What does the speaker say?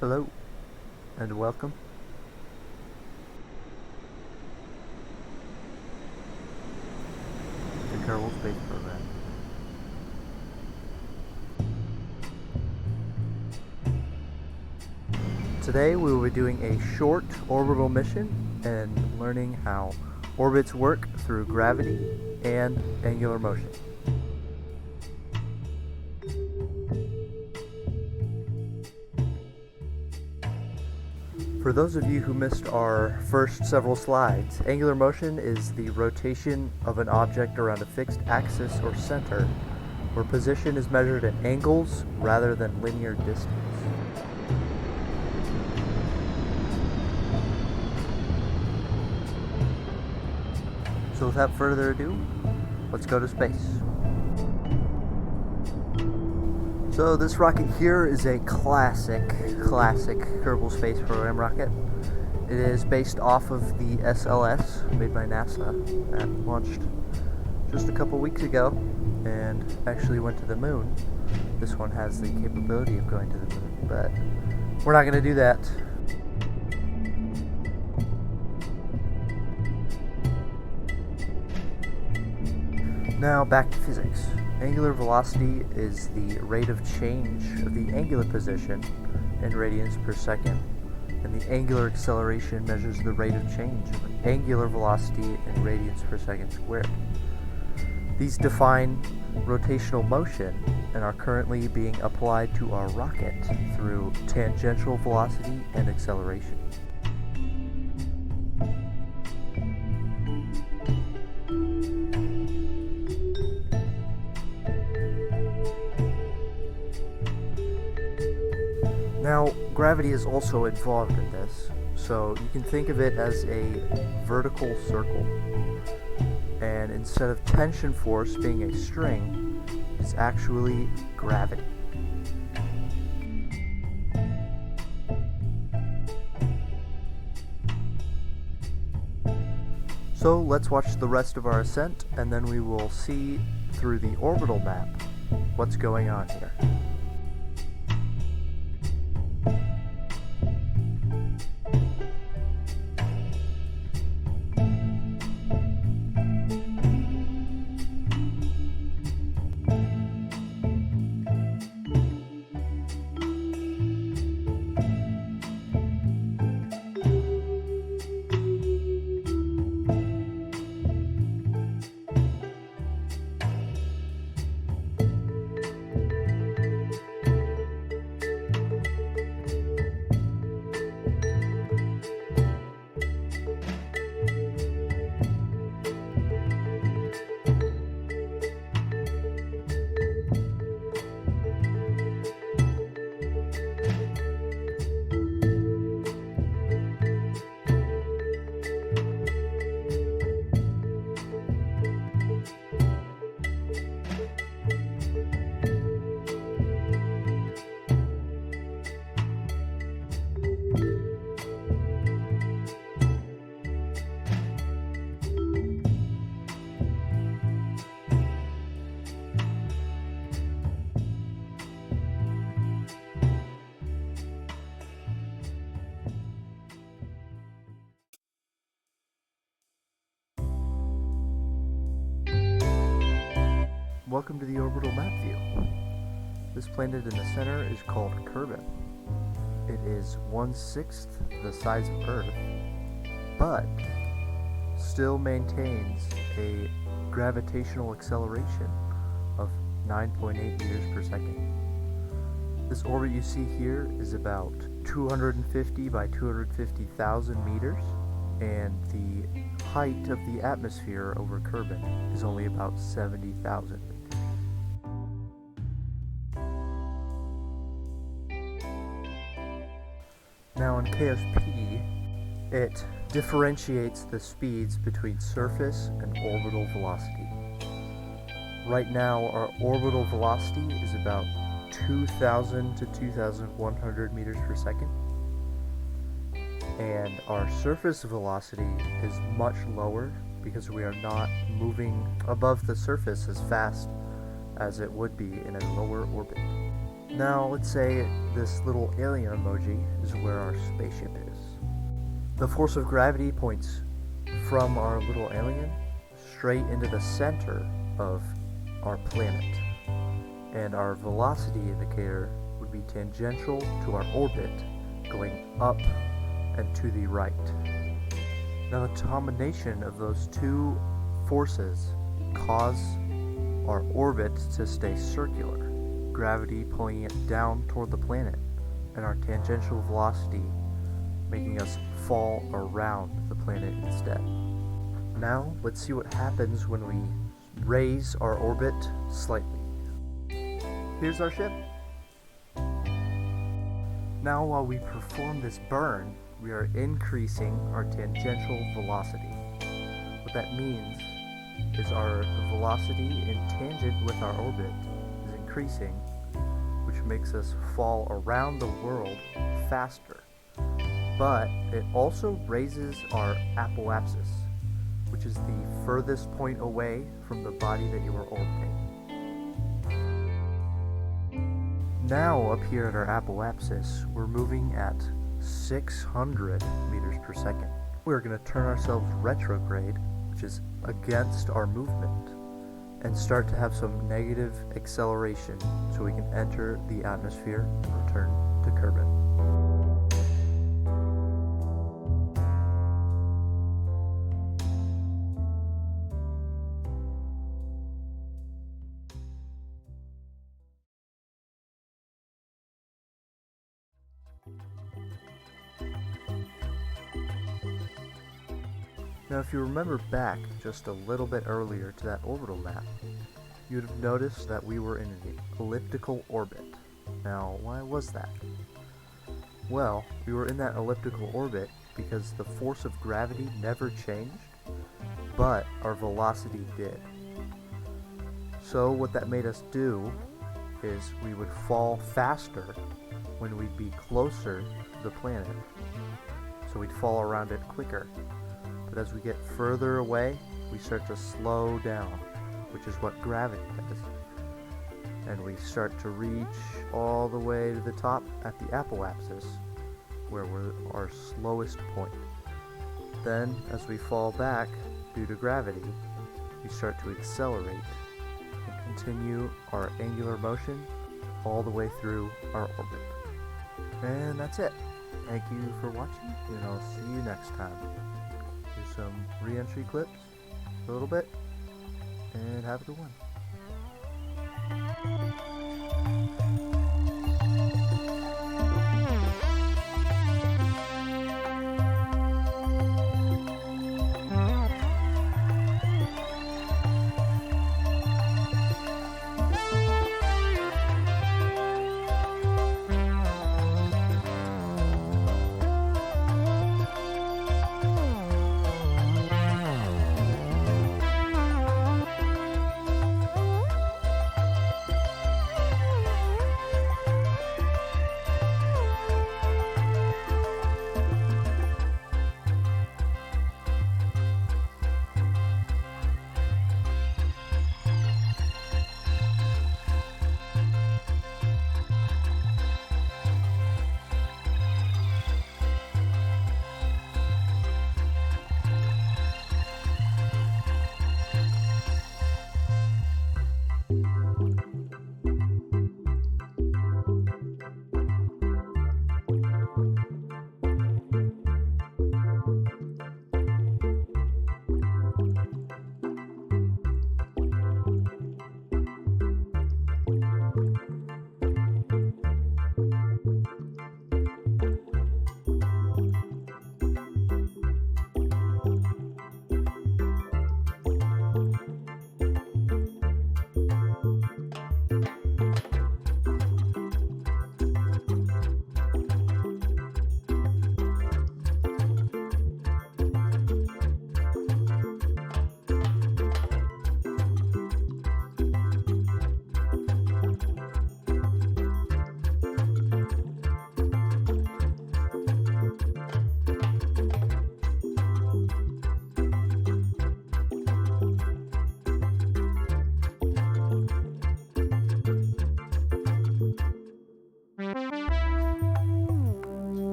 Hello, and welcome. The Kerbal Space Program. Today we will be doing a short orbital mission and learning how orbits work through gravity and angular motion. For those of you who missed our first several slides, angular motion is the rotation of an object around a fixed axis or center, where position is measured at angles rather than linear distance. So without further ado, let's go to space. So this rocket here is a classic Kerbal Space Program rocket. It is based off of the SLS made by NASA that launched just a couple weeks ago and actually went to the moon. This one has the capability of going to the moon, but we're not going to do that. Now back to physics. Angular velocity is the rate of change of the angular position in radians per second, and the angular acceleration measures the rate of change of angular velocity in radians per second squared. These define rotational motion and are currently being applied to our rocket through tangential velocity and acceleration. Now, gravity is also involved in this, so you can think of it as a vertical circle. And instead of tension force being a string, it's actually gravity. So let's watch the rest of our ascent, and then we will see through the orbital map what's going on here. Welcome to the orbital map view. This planet in the center is called Kerbal. It is 1/6 the size of Earth, but still maintains a gravitational acceleration of 9.8 meters per second. This orbit you see here is about 250 by 250,000 meters, and the height of the atmosphere over Kerbal is only about 70,000 meters. Now in KSP, it differentiates the speeds between surface and orbital velocity. Right now, our orbital velocity is about 2,000 to 2,100 meters per second, and our surface velocity is much lower because we are not moving above the surface as fast as it would be in a lower orbit. Now let's say this little alien emoji is where our spaceship is. The force of gravity points from our little alien straight into the center of our planet, and our velocity indicator would be tangential to our orbit, going up and to the right. Now the combination of those two forces cause our orbit to stay circular, gravity pulling it down toward the planet, and our tangential velocity making us fall around the planet instead. Now let's see what happens when we raise our orbit slightly. Here's our ship. Now while we perform this burn, we are increasing our tangential velocity. What that means is our velocity in tangent with our orbit is increasing, which makes us fall around the world faster. But it also raises our apoapsis, which is the furthest point away from the body that you are orbiting. Now up here at our apoapsis, we're moving at 600 meters per second. We're going to turn ourselves retrograde, which is against our movement, and start to have some negative acceleration so we can enter the atmosphere and return to Kerbal. Now if you remember back just a little bit earlier to that orbital map, you'd have noticed that we were in an elliptical orbit. Now why was that? Well, we were in that elliptical orbit because the force of gravity never changed, but our velocity did. So what that made us do is we would fall faster when we'd be closer to the planet. So we'd fall around it quicker. But as we get further away, we start to slow down, which is what gravity does. And we start to reach all the way to the top at the apoapsis, where we're our slowest point. Then, as we fall back due to gravity, we start to accelerate and continue our angular motion all the way through our orbit. And that's it. Thank you for watching, and I'll see you next time. Here's some re-entry clips, a little bit, and have a good one.